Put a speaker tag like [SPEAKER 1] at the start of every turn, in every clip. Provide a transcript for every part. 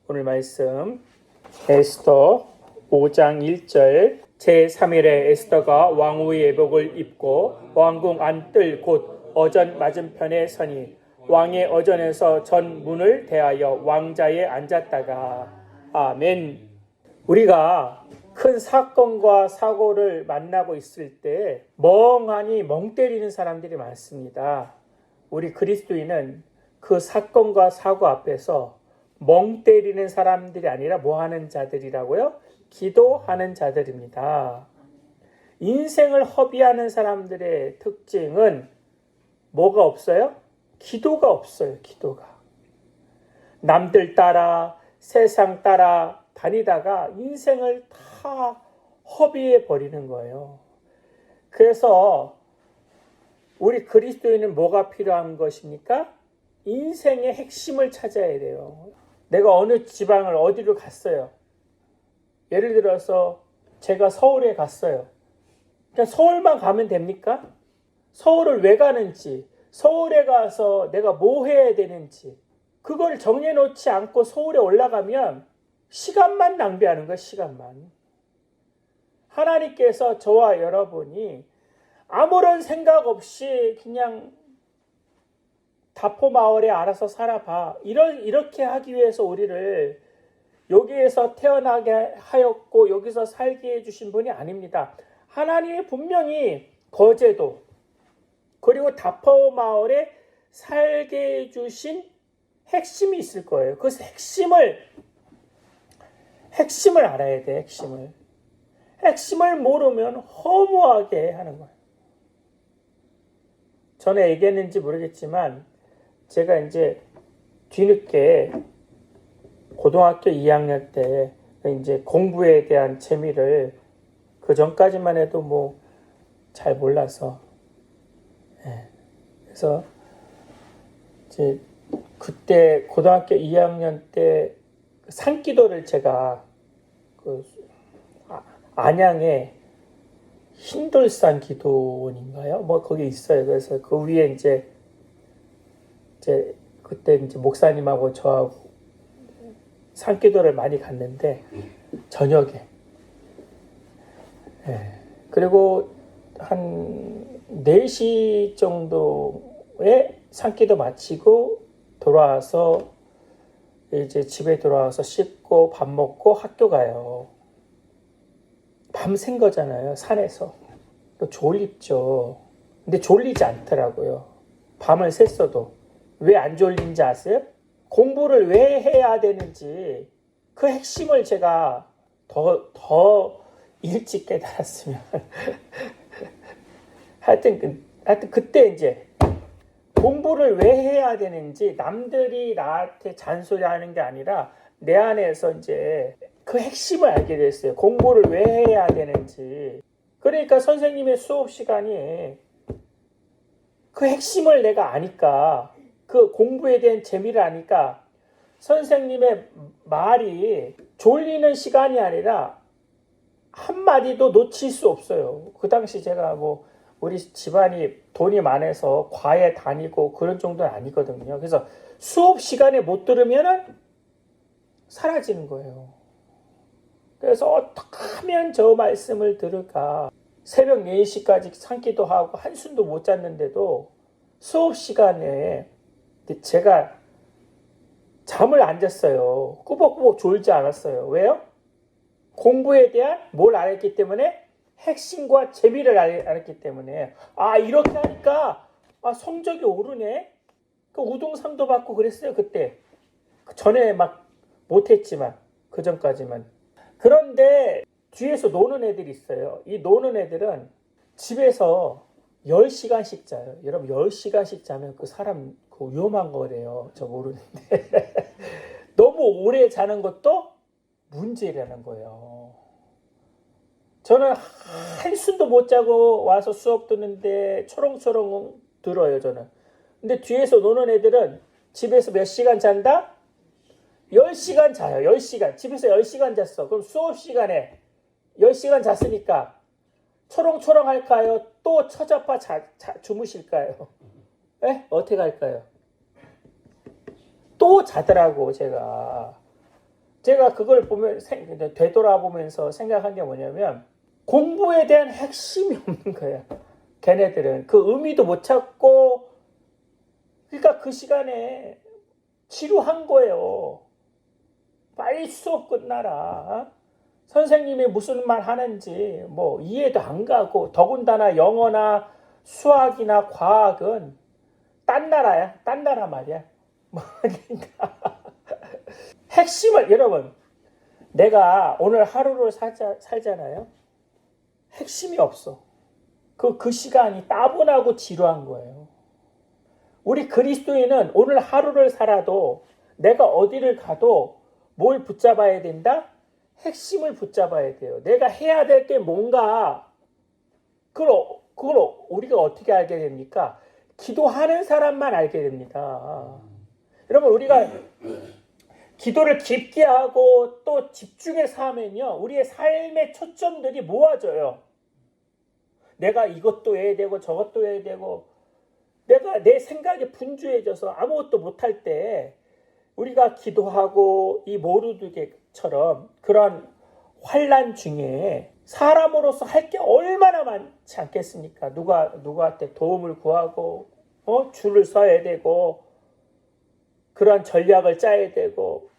[SPEAKER 1] 오늘 말씀 에스더 5장 1절 제3일에 에스더가 왕후의 예복을 입고 왕궁 안뜰 곧 어전 맞은편에 서니 왕의 어전에서 전 문을 대하여 왕자에 앉았다가 아멘. 우리가 큰 사건과 사고를 만나고 있을 때 멍하니 멍 때리는 사람들이 많습니다. 우리 그리스도인은 그 사건과 사고 앞에서 멍 때리는 사람들이 아니라 뭐 하는 자들이라고요? 기도하는 자들입니다. 인생을 허비하는 사람들의 특징은 뭐가 없어요? 기도가 없어요. 기도가. 남들 따라 세상 따라 다니다가 인생을 다 허비해 버리는 거예요. 그래서 우리 그리스도인은 뭐가 필요한 것입니까? 인생의 핵심을 찾아야 돼요. 내가 어느 지방을 어디로 갔어요. 예를 들어서 제가 서울에 갔어요. 그냥 서울만 가면 됩니까? 서울을 왜 가는지, 서울에 가서 내가 뭐 해야 되는지 그걸 정해놓지 않고 서울에 올라가면 시간만 낭비하는 거예요. 시간만. 하나님께서 저와 여러분이 아무런 생각 없이 그냥 다포마을에 알아서 살아봐. 이렇게 하기 위해서 우리를 여기에서 태어나게 하였고 여기서 살게 해주신 분이 아닙니다. 하나님이 분명히 거제도 그리고 다포마을에 살게 해주신 핵심이 있을 거예요. 그 핵심을 알아야 돼. 핵심을 모르면 허무하게 하는 거예요. 전에 얘기했는지 모르겠지만 제가 이제 뒤늦게 고등학교 2학년 때 이제 공부에 대한 재미를 그 전까지만 해도 뭐 잘 몰라서 그래서 이제 그때 고등학교 2학년 때 산기도를 제가 그 안양에 흰돌산 기도원인가요? 뭐 거기 있어요. 그래서 그 위에 이제 그때 이제 목사님하고 저하고 산기도를 많이 갔는데 저녁에 그리고 한 4시 정도에 산기도 마치고 돌아와서 이제 집에 돌아와서 씻고 밥 먹고 학교 가요. 밤샌 거잖아요. 산에서. 졸립죠. 근데 졸리지 않더라고요. 밤을 샜어도. 왜 안 졸린지 아세요? 공부를 왜 해야 되는지 그 핵심을 제가 더 일찍 깨달았으면 하여튼 그때 이제 공부를 왜 해야 되는지 남들이 나한테 잔소리하는 게 아니라 내 안에서 이제 그 핵심을 알게 됐어요. 공부를 왜 해야 되는지. 그러니까 선생님의 수업 시간이 그 핵심을 내가 아니까 그 공부에 대한 재미를 아니까 선생님의 말이 졸리는 시간이 아니라 한마디도 놓칠 수 없어요. 그 당시 제가 뭐 우리 집안이 돈이 많아서 과외 다니고 그런 정도는 아니거든요. 그래서 수업 시간에 못 들으면 사라지는 거예요. 그래서 어떻게 하면 저 말씀을 들을까? 새벽 4시까지 산기도 하고 한숨도 못 잤는데도 수업 시간에 제가 잠을 안 잤어요. 꾸벅꾸벅 졸지 않았어요. 왜요? 공부에 대한 뭘 알았기 때문에 핵심과 재미를 알았기 때문에 이렇게 하니까 성적이 오르네. 그 우등상도 받고 그랬어요. 그때. 전에 막 못했지만 그 전까지만. 그런데 뒤에서 노는 애들이 있어요. 이 노는 애들은 집에서 10시간씩 자요. 여러분 10시간씩 자면 그 사람 그 위험한 거래요. 저 모르는데. 너무 오래 자는 것도 문제라는 거예요. 저는 한숨도 못 자고 와서 수업 듣는데 초롱초롱 들어요. 저는. 근데 뒤에서 노는 애들은 집에서 몇 시간 잔다? 10시간 자요. 10시간. 집에서 10시간 잤어. 그럼 수업 시간에 10시간 잤으니까 초롱초롱 할까요? 또 처자파 주무실까요? 어떻게 할까요? 또 자더라고 제가. 제가 그걸 보면 되돌아보면서 생각한 게 뭐냐면 공부에 대한 핵심이 없는 거야. 걔네들은 그 의미도 못 찾고 그러니까 그 시간에 지루한 거예요. 빨리 수업 끝나라. 선생님이 무슨 말 하는지 뭐 이해도 안 가고 더군다나 영어나 수학이나 과학은 딴 나라야. 딴 나라 말이야. 뭐 그러니까 핵심을 여러분 내가 오늘 하루를 살잖아요. 핵심이 없어. 그 시간이 따분하고 지루한 거예요. 우리 그리스도인은 오늘 하루를 살아도 내가 어디를 가도 뭘 붙잡아야 된다? 핵심을 붙잡아야 돼요. 내가 해야 될 게 뭔가 그걸 우리가 어떻게 알게 됩니까? 기도하는 사람만 알게 됩니다. 여러분 우리가 기도를 깊게 하고 또 집중해서 하면요. 우리의 삶의 초점들이 모아져요. 내가 이것도 해야 되고 저것도 해야 되고 내가 내 생각에 분주해져서 아무것도 못할 때 우리가 기도하고 이 모르드게처럼 그런 환난 중에 사람으로서 할 게 얼마나 많지 않겠습니까? 누구한테 도움을 구하고 줄을 서야 되고 그런 전략을 짜야 되고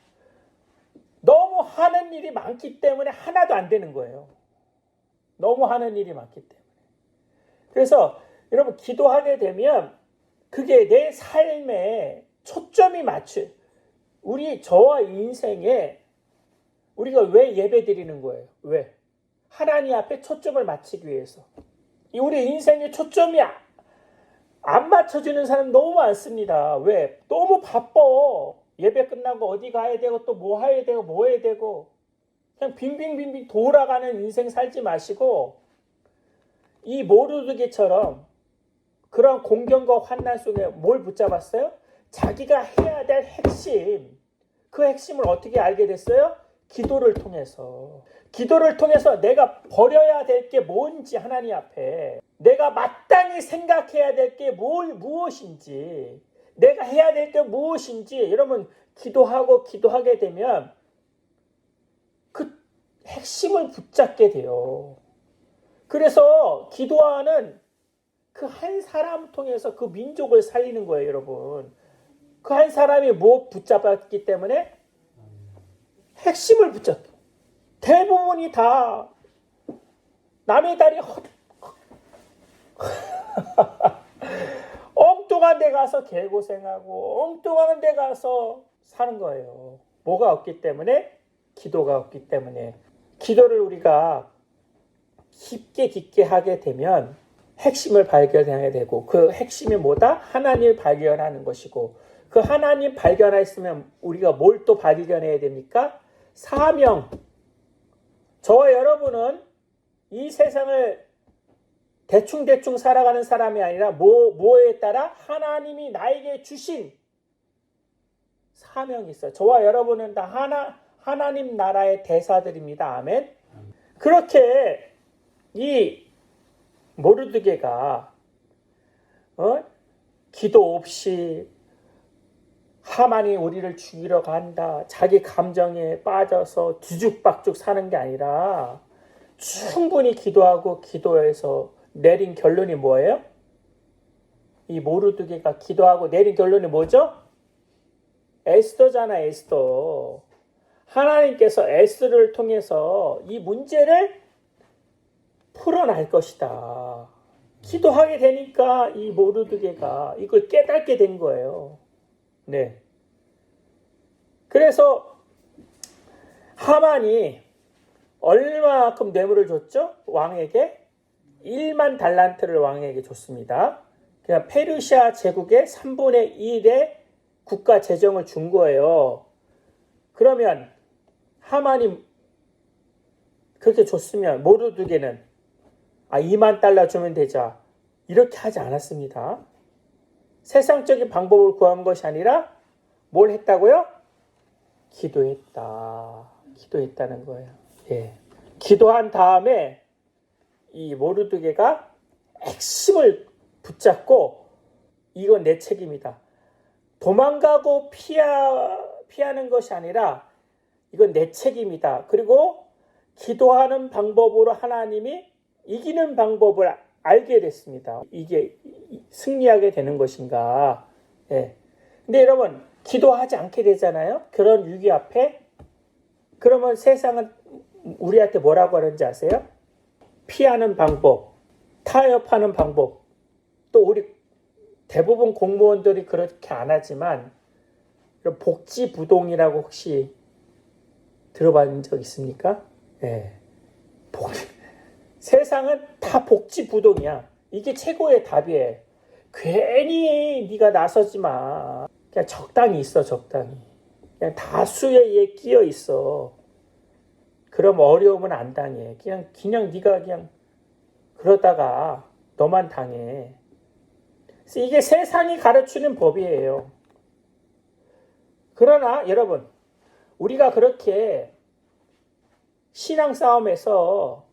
[SPEAKER 1] 너무 하는 일이 많기 때문에 하나도 안 되는 거예요. 너무 하는 일이 많기 때문에. 그래서 여러분 기도하게 되면 그게 내 삶에 초점이 맞춰. 저와 인생에 우리가 왜 예배 드리는 거예요? 왜? 하나님 앞에 초점을 맞추기 위해서. 우리 인생의 초점이 안 맞춰주는 사람 너무 많습니다. 왜? 너무 바빠. 예배 끝나고 어디 가야 되고 또 뭐 해야 되고 뭐 해야 되고 그냥 빙빙빙빙 돌아가는 인생 살지 마시고 이 모르드게처럼 그런 공경과 환난 속에 뭘 붙잡았어요? 자기가 해야 될 핵심. 그 핵심을 어떻게 알게 됐어요? 기도를 통해서. 기도를 통해서 내가 버려야 될 게 뭔지 하나님 앞에 내가 마땅히 생각해야 될 게 무엇인지 내가 해야 될 게 무엇인지 여러분 기도하게 되면 그 핵심을 붙잡게 돼요. 그래서 기도하는 그 한 사람 통해서 그 민족을 살리는 거예요, 여러분. 그 한 사람이 뭐 붙잡았기 때문에 핵심을 붙잡고 대부분이 다 남의 다리 엉뚱한 데 가서 개고생하고 엉뚱한 데 가서 사는 거예요. 뭐가 없기 때문에? 기도가 없기 때문에. 기도를 우리가 깊게 하게 되면 핵심을 발견해야 되고 그 핵심이 뭐다? 하나님을 발견하는 것이고 그 하나님 발견했으면 우리가 뭘 또 발견해야 됩니까? 사명. 저와 여러분은 이 세상을 대충 살아가는 사람이 아니라 뭐에 따라 하나님이 나에게 주신 사명이 있어요. 저와 여러분은 다 하나님 나라의 대사들입니다. 아멘. 그렇게 이 모르드게가 기도 없이 하만이 우리를 죽이러 간다. 자기 감정에 빠져서 뒤죽박죽 사는 게 아니라 충분히 기도하고 기도해서 내린 결론이 뭐예요? 이 모르드게가 기도하고 내린 결론이 뭐죠? 에스더잖아, 에스더. 하나님께서 에스더를 통해서 이 문제를 풀어날 것이다. 기도하게 되니까 이 모르드게가 이걸 깨닫게 된 거예요. 네. 그래서 하만이 얼마만큼 뇌물을 줬죠? 왕에게 1만 달란트를 왕에게 줬습니다. 그냥 페르시아 제국의 3분의 1의 국가 재정을 준 거예요. 그러면 하만이 그렇게 줬으면 모르드게는 2만 달러 주면 되자 이렇게 하지 않았습니다. 세상적인 방법을 구한 것이 아니라 뭘 했다고요? 기도했다는 거예요. 예. 기도한 다음에 이 모르드게가 핵심을 붙잡고 이건 내 책임이다. 도망가고 피하는 것이 아니라 이건 내 책임이다. 그리고 기도하는 방법으로 하나님이 이기는 방법을 알게 됐습니다. 이게 승리하게 되는 것인가. 예. 근데 여러분, 기도하지 않게 되잖아요. 그런 위기 앞에. 그러면 세상은 우리한테 뭐라고 하는지 아세요? 피하는 방법, 타협하는 방법. 또 우리 대부분 공무원들이 그렇게 안 하지만 복지부동이라고 혹시 들어본 적 있습니까? 예. 세상은 다 복지부동이야. 이게 최고의 답이에요. 괜히 네가 나서지 마. 그냥 적당히 있어, 적당히. 그냥 다수에 끼어 있어. 그럼 어려움은 안 당해. 그냥 네가 그냥 그러다가 너만 당해. 그래서 이게 세상이 가르치는 법이에요. 그러나 여러분, 우리가 그렇게 신앙 싸움에서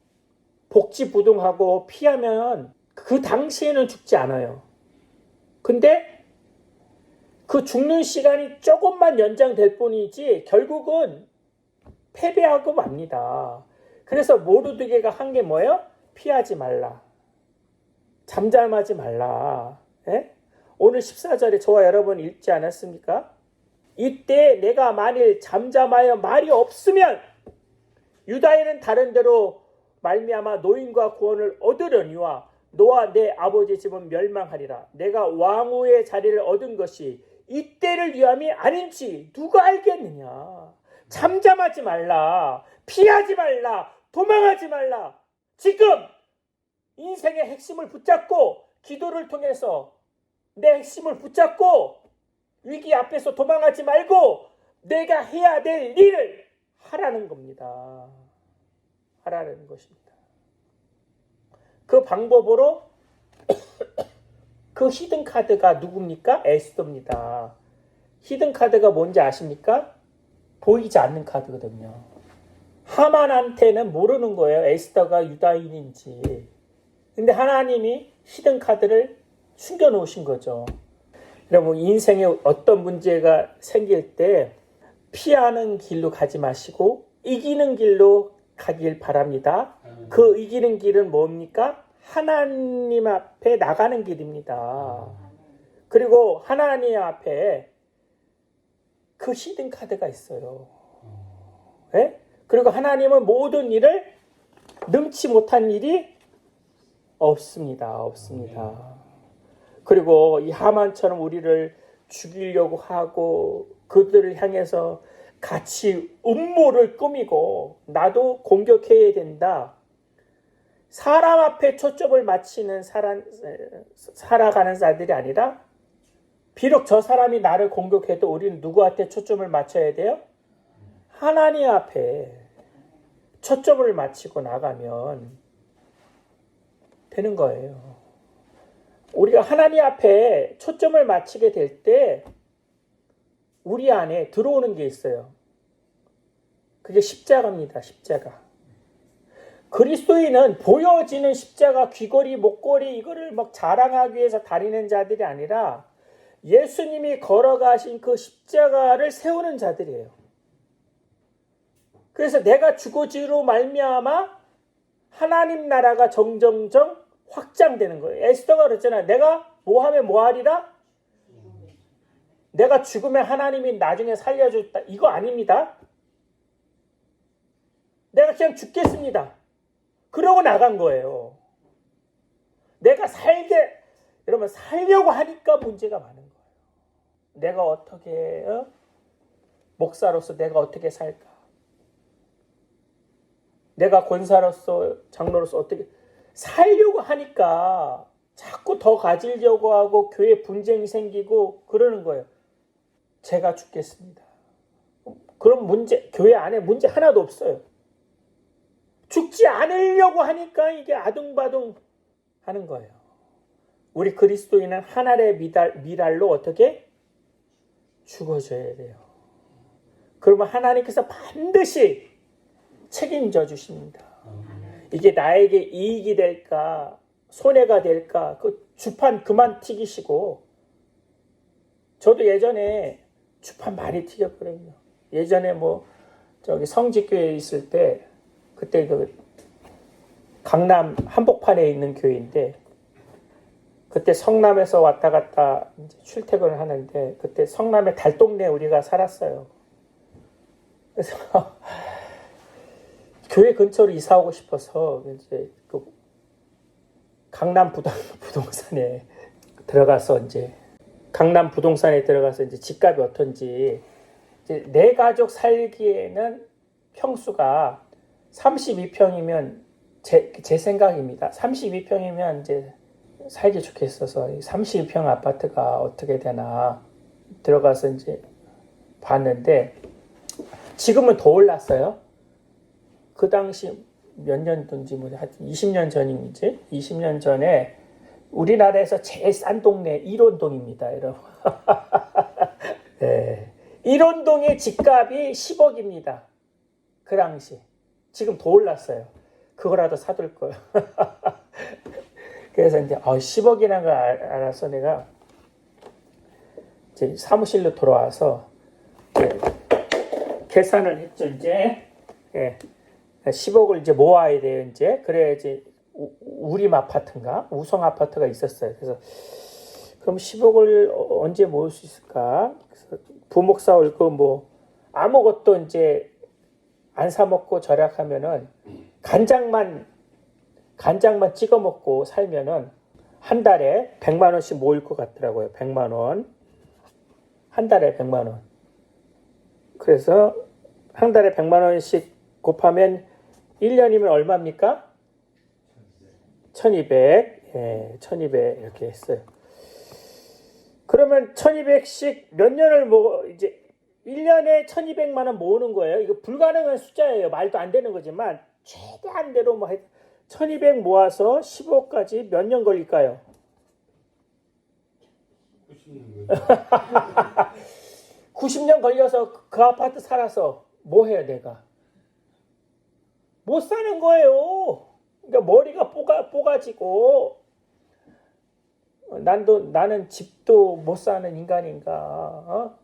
[SPEAKER 1] 복지부동하고 피하면 그 당시에는 죽지 않아요. 근데 그 죽는 시간이 조금만 연장될 뿐이지 결국은 패배하고 맙니다. 그래서 모르드게가 한 게 뭐예요? 피하지 말라. 잠잠하지 말라. 예? 오늘 14절에 저와 여러분 읽지 않았습니까? 이때 내가 만일 잠잠하여 말이 없으면 유다인은 다른 데로 말미암아 노인과 구원을 얻으려니와 너와 내 아버지 집은 멸망하리라. 내가 왕후의 자리를 얻은 것이 이때를 위함이 아닌지 누가 알겠느냐. 잠잠하지 말라. 피하지 말라. 도망하지 말라. 지금 인생의 핵심을 붙잡고 기도를 통해서 내 핵심을 붙잡고 위기 앞에서 도망하지 말고 내가 해야 될 일을 하라는 겁니다. 하라는 것입니다. 그 방법으로 그 히든카드가 누굽니까? 에스더입니다. 히든카드가 뭔지 아십니까? 보이지 않는 카드거든요. 하만한테는 모르는 거예요. 에스더가 유다인인지. 근데 하나님이 히든카드를 숨겨놓으신 거죠. 여러분, 인생에 어떤 문제가 생길 때 피하는 길로 가지 마시고 이기는 길로 가길 바랍니다. 그 이기는 길은 뭡니까? 하나님 앞에 나가는 길입니다. 그리고 하나님 앞에 그 히든 카드가 있어요. 네? 그리고 하나님은 모든 일을 능치 못한 일이 없습니다. 없습니다. 그리고 이 하만처럼 우리를 죽이려고 하고 그들을 향해서 같이 음모를 꾸미고 나도 공격해야 된다. 사람 앞에 초점을 맞추는 살아가는 자들이 아니라 비록 저 사람이 나를 공격해도 우리는 누구한테 초점을 맞춰야 돼요? 하나님 앞에 초점을 맞추고 나가면 되는 거예요. 우리가 하나님 앞에 초점을 맞추게 될 때 우리 안에 들어오는 게 있어요. 그게 십자가입니다. 십자가. 그리스도인은 보여지는 십자가, 귀걸이, 목걸이 이거를 막 자랑하기 위해서 다니는 자들이 아니라 예수님이 걸어가신 그 십자가를 세우는 자들이에요. 그래서 내가 죽어지로 말미암아 하나님 나라가 정정정 확장되는 거예요. 에스더가 그랬잖아요. 내가 뭐하면 뭐하리라? 내가 죽으면 하나님이 나중에 살려줬다. 이거 아닙니다. 내가 그냥 죽겠습니다. 그러고 나간 거예요. 내가 여러분 살려고 하니까 문제가 많은 거예요. 내가 어떻게 목사로서 내가 어떻게 살까? 내가 권사로서 장로로서 어떻게 살려고 하니까 자꾸 더 가지려고 하고 교회 분쟁이 생기고 그러는 거예요. 제가 죽겠습니다. 그럼 교회 안에 문제 하나도 없어요. 죽지 않으려고 하니까 이게 아둥바둥 하는 거예요. 우리 그리스도인은 하늘의 미랄로 어떻게 죽어줘야 돼요. 그러면 하나님께서 반드시 책임져 주십니다. 이게 나에게 이익이 될까 손해가 될까 그 주판 그만 튀기시고 저도 예전에 주판 많이 튀겼거든요. 예전에 저기 성직교회에 있을 때 그때 그 강남 한복판에 있는 교회인데 그때 성남에서 왔다 갔다 이제 출퇴근을 하는데 그때 성남의 달동네 우리가 살았어요. 그래서 교회 근처로 이사 오고 싶어서 이제 그 강남 부동산에 들어가서 이제 강남 부동산에 들어가서 이제 집값이 어떤지 이제 내 가족 살기에는 평수가 32평이면 제 생각입니다. 32평이면 이제 살기 좋겠어서 32평 아파트가 어떻게 되나 들어가서 이제 봤는데 지금은 더 올랐어요. 그 당시 몇 년도인지 뭐 하여튼 20년 전인지 20년 전에 우리나라에서 제일 싼 동네 일원동입니다, 여러분. 네. 일원동의 집값이 10억입니다. 그 당시. 지금 더 올랐어요. 그거라도 사둘 거예요. 그래서 이제 10억이라는 걸 알아서 내가 이제 사무실로 돌아와서 계산을 했죠. 이제 10억을 이제 모아야 돼요. 이제 그래야지 우림 아파트인가 우성 아파트가 있었어요. 그래서 그럼 10억을 언제 모을 수 있을까? 그래서 부목사 올거 뭐 아무것도 이제 안 사 먹고 절약하면은 간장만 찍어 먹고 살면은 한 달에 100만 원씩 모일 것 같더라고요. 100만 원. 한 달에 100만 원. 그래서 한 달에 100만 원씩 곱하면 1년이면 얼마입니까? 1200. 예, 1200 이렇게 했어요. 그러면 1200씩 몇 년을 이제 1년에 1200만 원 모으는 거예요. 이거 불가능한 숫자예요. 말도 안 되는 거지만 최대한대로 1200 모아서 15까지 몇 년 걸릴까요? 90년 걸려서 그 아파트 살아서 뭐 해요, 내가? 못 사는 거예요. 그러니까 머리가 뽀가지고 나는 집도 못 사는 인간인가?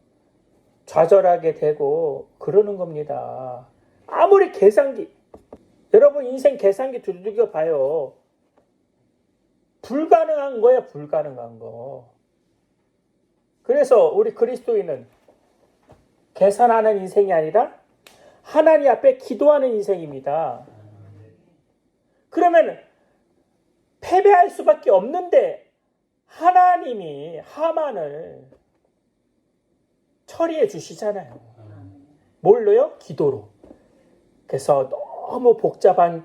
[SPEAKER 1] 좌절하게 되고 그러는 겁니다. 아무리 계산기 여러분 인생 계산기 두들겨 봐요. 불가능한 거야, 불가능한 거. 그래서 우리 그리스도인은 계산하는 인생이 아니라 하나님 앞에 기도하는 인생입니다. 그러면 패배할 수밖에 없는데 하나님이 하만을 처리해 주시잖아요. 뭘로요? 기도로. 그래서 너무 복잡한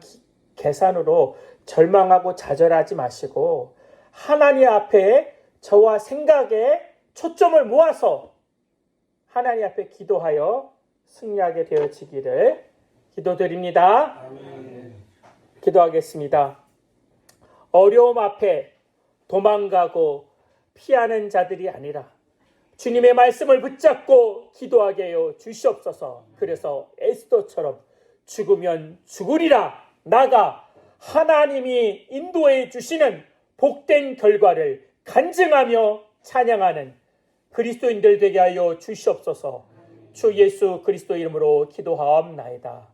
[SPEAKER 1] 계산으로 절망하고 좌절하지 마시고 하나님 앞에 저와 생각에 초점을 모아서 하나님 앞에 기도하여 승리하게 되어지기를 기도드립니다. 아멘. 기도하겠습니다. 어려움 앞에 도망가고 피하는 자들이 아니라 주님의 말씀을 붙잡고 기도하게 하여 주시옵소서. 그래서 에스더처럼 죽으면 죽으리라 나가 하나님이 인도해 주시는 복된 결과를 간증하며 찬양하는 그리스도인들 되게 하여 주시옵소서. 주 예수 그리스도 이름으로 기도하옵나이다.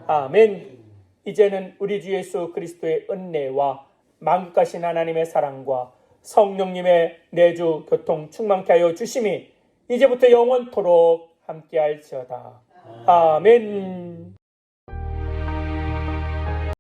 [SPEAKER 1] 아멘. 이제는 우리 주 예수 그리스도의 은혜와 만국가신 하나님의 사랑과 성령님의 내주 교통 충만케 하여 주심이 이제부터 영원토록 함께할지어다. 아멘.